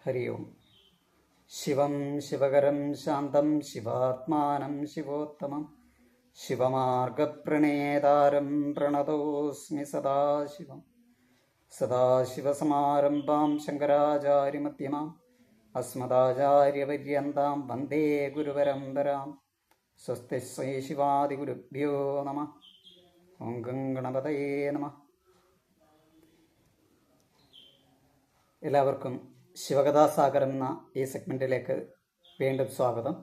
ഹരി ഓം. ശിവം ശിവകരം ശാന്തം ശിവാത്മാനം ശിവോത്തമം ശിവമാർഗപ്രണേതാരം പ്രണതോസ്മി സദാശിവം. സദാശിവസമാരംഭാം ശങ്കരാചാര്യമധ്യമാം അസ്മദാചാര്യപര്യന്താം വന്ദേ ഗുരുപരമ്പരാം. സ്വസ്തി ശ്രീ ശിവാദിഗുരുഭ്യോ നമഃ. ഓം ഗം ഗണപതയേ നമഃ. എല്ലാവർക്കും ശിവകഥാസാഗരം എന്ന ഈ സെഗ്മെൻറ്റിലേക്ക് വീണ്ടും സ്വാഗതം.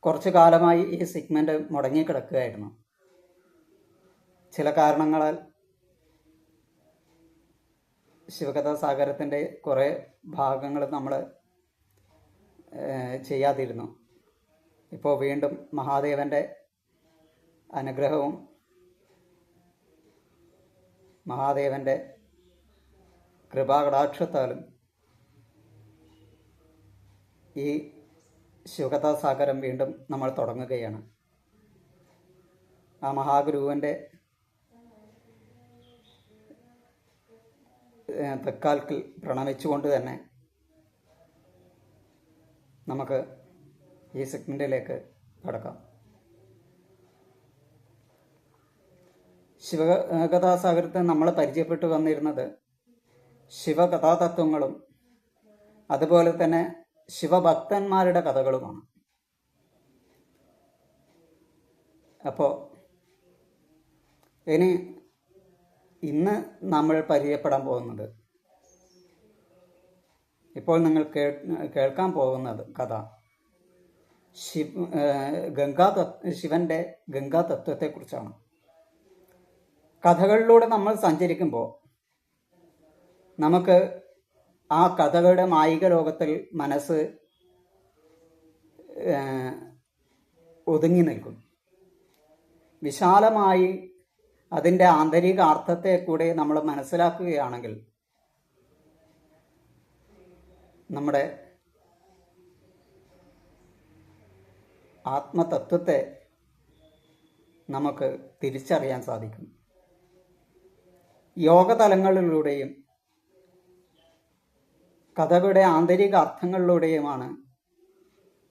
കുറച്ചു കാലമായി ഈ സെഗ്മെൻറ്റ് മുടങ്ങിക്കിടക്കുകയായിരുന്നു. ചില കാരണങ്ങളാൽ ശിവകഥാസാഗരത്തിൻ്റെ കുറേ ഭാഗങ്ങൾ നമ്മൾ ചെയ്യാതിരുന്നു. ഇപ്പോൾ വീണ്ടും മഹാദേവൻ്റെ അനുഗ്രഹവും മഹാദേവൻ്റെ കൃപാകടാക്ഷത്താലും ഈ ശിവകഥാസാഗരം വീണ്ടും നമ്മൾ തുടങ്ങുകയാണ്. ആ മഹാഗുരുവിൻ്റെ തൃക്കാൽക്കിൽ പ്രണമിച്ചുകൊണ്ട് തന്നെ നമുക്ക് ഈ സെഗ്മെൻറ്റിലേക്ക് കടക്കാം. ശിവകഥാസാഗരത്തെ നമ്മൾ പരിചയപ്പെട്ടു വന്നിരുന്നത് ശിവകഥാതത്വങ്ങളും അതുപോലെ തന്നെ ശിവഭക്തന്മാരുടെ കഥകളുമാണ്. അപ്പോൾ ഇന്ന് നമ്മൾ പരിചയപ്പെടാൻ പോകുന്നത്, ഇപ്പോൾ നിങ്ങൾ കേൾക്കാൻ പോകുന്നത് കഥ ശിവന്റെ ഗംഗാതത്വത്തെക്കുറിച്ചാണ്. കഥകളിലൂടെ നമ്മൾ സഞ്ചരിക്കുമ്പോൾ നമുക്ക് ആ കഥകളുടെ മായിക ലോകത്തിൽ മനസ്സ് ഒതുങ്ങി നിൽക്കും. വിശാലമായി അതിൻ്റെ ആന്തരിക അർത്ഥത്തെ കൂടെ നമ്മൾ മനസ്സിലാക്കുകയാണെങ്കിൽ നമ്മുടെ ആത്മതത്വത്തെ നമുക്ക് തിരിച്ചറിയാൻ സാധിക്കും. യോഗതലങ്ങളിലൂടെയും കഥകളുടെ ആന്തരിക അർത്ഥങ്ങളിലൂടെയുമാണ്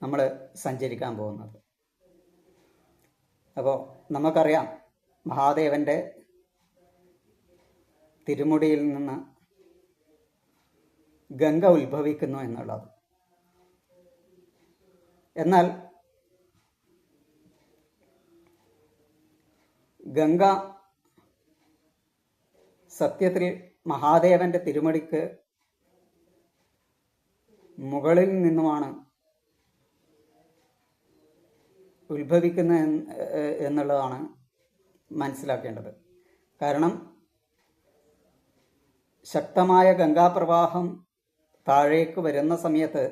നമ്മൾ സഞ്ചരിക്കാൻ പോകുന്നത്. അപ്പോൾ നമുക്കറിയാം, മഹാദേവൻ്റെ തിരുമുടിയിൽ നിന്ന് ഗംഗ ഉത്ഭവിക്കുന്നു എന്നുള്ളത്. എന്നാൽ ഗംഗ സത്യത്തിൽ മഹാദേവൻ്റെ തിരുമുടിക്ക് മുകളിൽ നിന്നുമാണ് ഉത്ഭവിക്കുന്നത് എന്നുള്ളതാണ് മനസ്സിലാക്കേണ്ടത്. കാരണം ശക്തമായ ഗംഗാപ്രവാഹം താഴേക്ക് വരുന്ന സമയത്ത്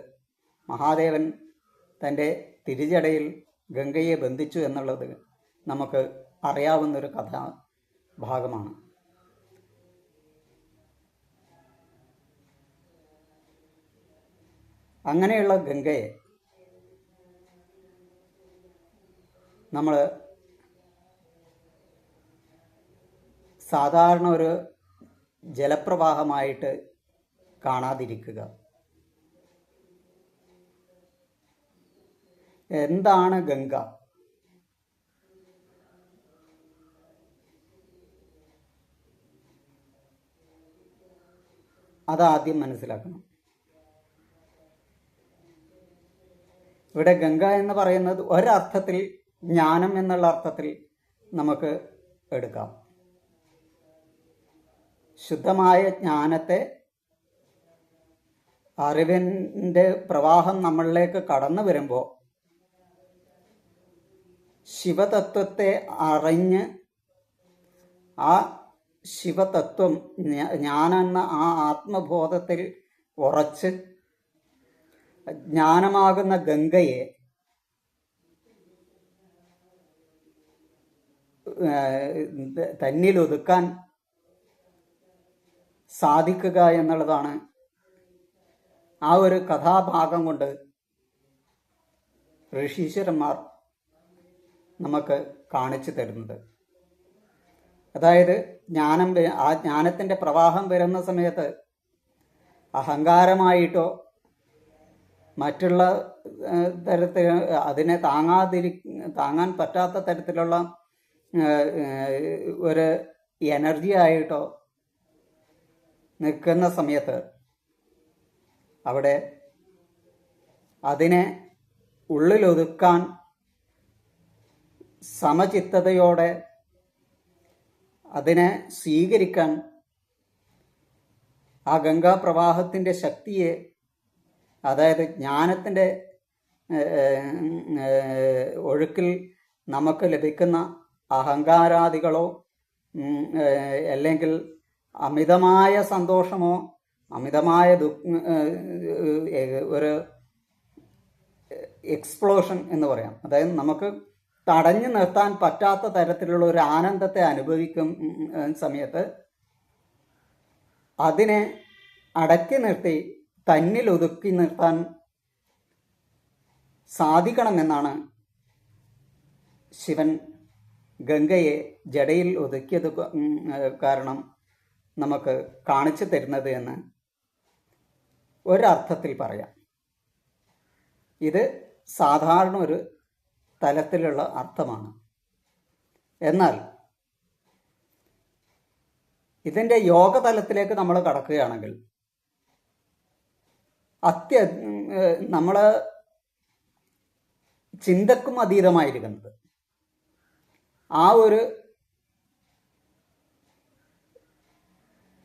മഹാദേവൻ തൻ്റെ തിരിജടയിൽ ഗംഗയെ ബന്ധിച്ചു എന്നുള്ളത് നമുക്ക് അറിയാവുന്നൊരു കഥാഭാഗമാണ്. അങ്ങനെയുള്ള ഗംഗയെ നമ്മൾ സാധാരണ ഒരു ജലപ്രവാഹമായിട്ട് കാണാതിരിക്കുക. എന്താണ് ഗംഗ? അതാദ്യം മനസ്സിലാക്കണം. ഇവിടെ ഗംഗ എന്ന് പറയുന്നത് ഒരർത്ഥത്തിൽ ജ്ഞാനം എന്നുള്ള അർത്ഥത്തിൽ നമുക്ക് എടുക്കാം. ശുദ്ധമായ ജ്ഞാനത്തെ, അറിവിൻ്റെ പ്രവാഹം നമ്മളിലേക്ക് കടന്നു വരുമ്പോൾ ശിവതത്വത്തെ അറിഞ്ഞ് ആ ശിവതത്വം ഞാനെന്ന ആ ആത്മബോധത്തിൽ ഉറച്ച് ജ്ഞാനമാകുന്ന ഗംഗയെ തന്നിലൊതുക്കാൻ സാധിക്കുക എന്നുള്ളതാണ് ആ ഒരു കഥാഭാഗം കൊണ്ട് ഋഷീശ്വരന്മാർ നമുക്ക് കാണിച്ചു തരുന്നത്. അതായത് ആ ജ്ഞാനത്തിൻ്റെ പ്രവാഹം വരുന്ന സമയത്ത് അഹങ്കാരമായിട്ടോ മറ്റുള്ള തരത്തിൽ അതിനെ താങ്ങാൻ പറ്റാത്ത തരത്തിലുള്ള ഒരു എനർജി ആയിട്ടോ നിൽക്കുന്ന സമയത്ത് അവിടെ അതിനെ ഉള്ളിലൊതുക്കാൻ സമചിത്തതയോടെ അതിനെ സ്വീകരിക്കാൻ ആ ഗംഗാപ്രവാഹത്തിൻ്റെ ശക്തിയെ, അതായത് ജ്ഞാനത്തിൻ്റെ ഒഴുക്കിൽ നമുക്ക് ലഭിക്കുന്ന അഹങ്കാരാദികളോ അല്ലെങ്കിൽ അമിതമായ സന്തോഷമോ അമിതമായ ഒരു എക്സ്പ്ലോഷൻ എന്ന് പറയാം. അതായത് നമുക്ക് തടഞ്ഞു നിർത്താൻ പറ്റാത്ത തരത്തിലുള്ള ഒരു ആനന്ദത്തെ അനുഭവിക്കും സമയത്ത് അതിനെ അടക്കി നിർത്തി തന്നിൽ ഒതുക്കി നിർത്താൻ സാധിക്കണമെന്നാണ് ശിവൻ ഗംഗയെ ജടയിൽ ഒതുക്കിയത് കാരണം നമുക്ക് കാണിച്ചു തരുന്നത് എന്ന് ഒരർത്ഥത്തിൽ പറയാം. ഇത് സാധാരണ ഒരു തലത്തിലുള്ള അർത്ഥമാണ്. എന്നാൽ ഇതിൻ്റെ യോഗതലത്തിലേക്ക് നമ്മൾ കടക്കുകയാണെങ്കിൽ നമ്മൾ ചിന്തക്കും അതീതമായിരിക്കുന്നത് ആ ഒരു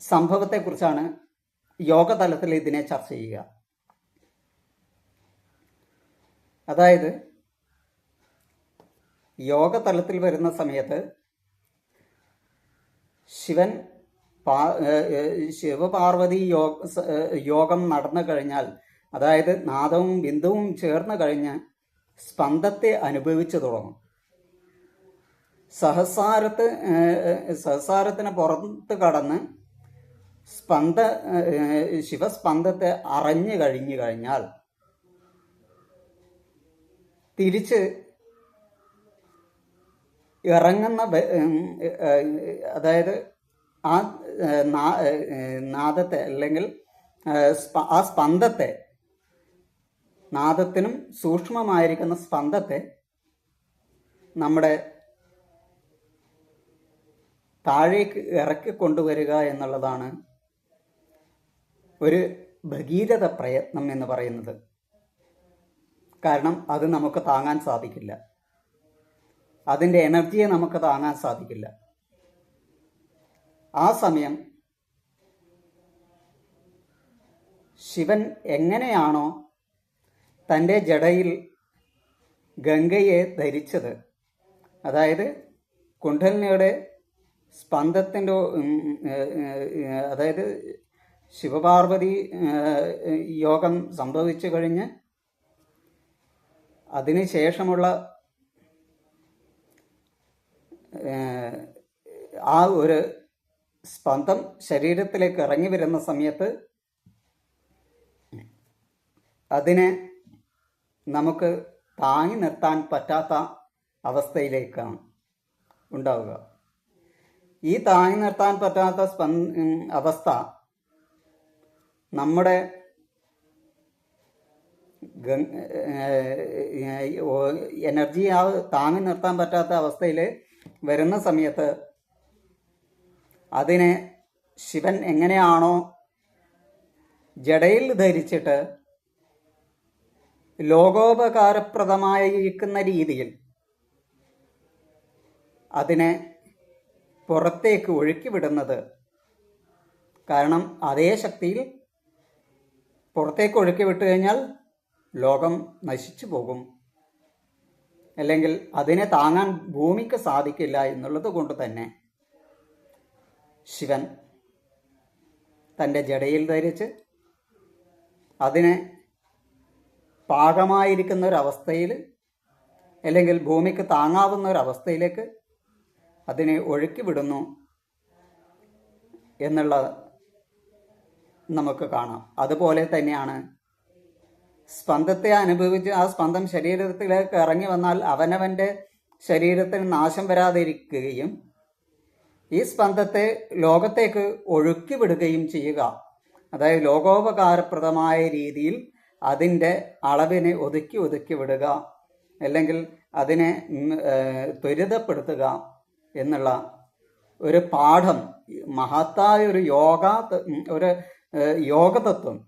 സംഭവത്തെക്കുറിച്ചാണ് യോഗതലത്തിൽ ഇതിനെ ചർച്ച ചെയ്യുക. അതായത് യോഗതലത്തിൽ വരുന്ന സമയത്ത് ശിവപാർവതി യോഗം നടന്നു കഴിഞ്ഞാൽ, അതായത് നാദവും ബിന്ദുവും ചേർന്ന് കഴിഞ്ഞ് സ്പന്ദത്തെ അനുഭവിച്ചു തുടങ്ങും. സഹസ്രാരത്തിന് പുറത്ത് കടന്ന് ശിവസ്പന്ദത്തെ അറിഞ്ഞു കഴിഞ്ഞാൽ തിരിച്ച് ഇറങ്ങുന്ന, അതായത് ആ നാദത്തെ അല്ലെങ്കിൽ ആ സ്പന്ദത്തെ, നാദത്തിനും സൂക്ഷ്മമായിരിക്കുന്ന സ്പന്ദത്തെ നമ്മുടെ താഴേക്ക് ഇറക്കിക്കൊണ്ടുവരിക എന്നുള്ളതാണ് ഒരു ഭഗീരഥ പ്രയത്നം എന്ന് പറയുന്നത്. കാരണം അത് നമുക്ക് താങ്ങാൻ സാധിക്കില്ല, അതിൻ്റെ എനർജിയെ നമുക്ക് താങ്ങാൻ സാധിക്കില്ല. ആ സമയം ശിവൻ എങ്ങനെയാണോ തൻ്റെ ജടയിൽ ഗംഗയെ ധരിച്ചത്, അതായത് കുണ്ഡലിനിയുടെ സ്പന്ദത്തിൻ്റെ, അതായത് ശിവപാർവതി യോഗം സംഭവിച്ചു കഴിഞ്ഞ് അതിനുശേഷമുള്ള ആ ഒരു സ്പന്ദം ശരീരത്തിലേക്ക് ഇറങ്ങി വരുന്ന സമയത്ത് അതിനെ നമുക്ക് താങ്ങി നിർത്താൻ പറ്റാത്ത അവസ്ഥയിലേക്കാണ് ഉണ്ടാവുക. ഈ താങ്ങി നിർത്താൻ പറ്റാത്ത അവസ്ഥ നമ്മുടെ എനർജി താങ്ങി നിർത്താൻ പറ്റാത്ത അവസ്ഥയിൽ വരുന്ന സമയത്ത് അതിനെ ശിവൻ എങ്ങനെയാണോ ജടയിൽ ധരിച്ചിട്ട് ലോകോപകാരപ്രദമായിരിക്കുന്ന രീതിയിൽ അതിനെ പുറത്തേക്ക് ഒഴുക്കി വിടുന്നത്, കാരണം അതേ ശക്തിയിൽ പുറത്തേക്ക് ഒഴുക്കി വിട്ടു കഴിഞ്ഞാൽ ലോകം നശിച്ചു പോകും, അല്ലെങ്കിൽ അതിനെ താങ്ങാൻ ഭൂമിക്ക് സാധിക്കില്ല എന്നുള്ളത് കൊണ്ട് തന്നെ ശിവൻ തൻ്റെ ജടയിൽ ധരിച്ച് അതിനെ പാകമായിരിക്കുന്ന ഒരവസ്ഥയിൽ, അല്ലെങ്കിൽ ഭൂമിക്ക് താങ്ങാവുന്ന ഒരവസ്ഥയിലേക്ക് അതിനെ ഒഴുക്കി വിടുന്നു എന്നുള്ളത് നമുക്ക് കാണാം. അതുപോലെ തന്നെയാണ് സ്പന്ദത്തെ അനുഭവിച്ച് ആ സ്പന്ദം ശരീരത്തിലേക്ക് ഇറങ്ങി വന്നാൽ അവനവൻ്റെ ശരീരത്തിന് നാശം വരാതിരിക്കുകയും ഈ സ്പന്ദത്തെ ലോകത്തേക്ക് ഒഴുക്കി വിടുകയും ചെയ്യുക, അതായത് ലോകോപകാരപ്രദമായ രീതിയിൽ അതിൻ്റെ അളവിനെ ഒതുക്കി ഒതുക്കി വിടുക, അല്ലെങ്കിൽ അതിനെ ത്വരിതപ്പെടുത്തുക എന്നുള്ള ഒരു പാഠം, മഹത്തായ ഒരു യോഗതത്വം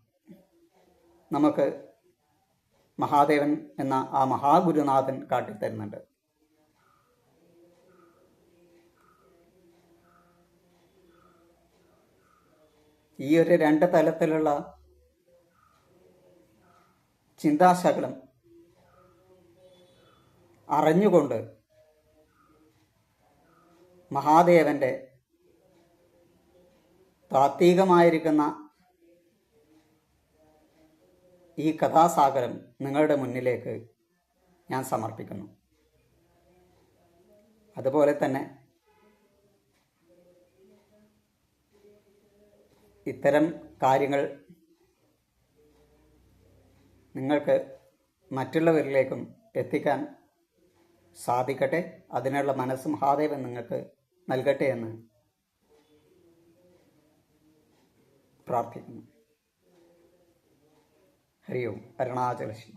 നമുക്ക് മഹാദേവൻ എന്ന ആ മഹാഗുരുനാഥൻ കാട്ടിത്തരുന്നുണ്ട്. ഈ ഒരു രണ്ട് തലത്തിലുള്ള ചിന്താശകലം അറിഞ്ഞുകൊണ്ട് മഹാദേവൻ്റെ താത്വികമായിരിക്കുന്ന ഈ കഥാസാഗരം നിങ്ങളുടെ മുന്നിലേക്ക് ഞാൻ സമർപ്പിക്കുന്നു. അതുപോലെ തന്നെ ഇത്തരം കാര്യങ്ങൾ നിങ്ങൾക്ക് മറ്റുള്ളവരിലേക്കും എത്തിക്കാൻ സാധിക്കട്ടെ. അതിനുള്ള മനസ്സ് മഹാദേവൻ നിങ്ങൾക്ക് നൽകട്ടെ എന്ന് പ്രാർത്ഥിക്കുന്നു. ഹരി ഓം. അരുണാചല ശിവ.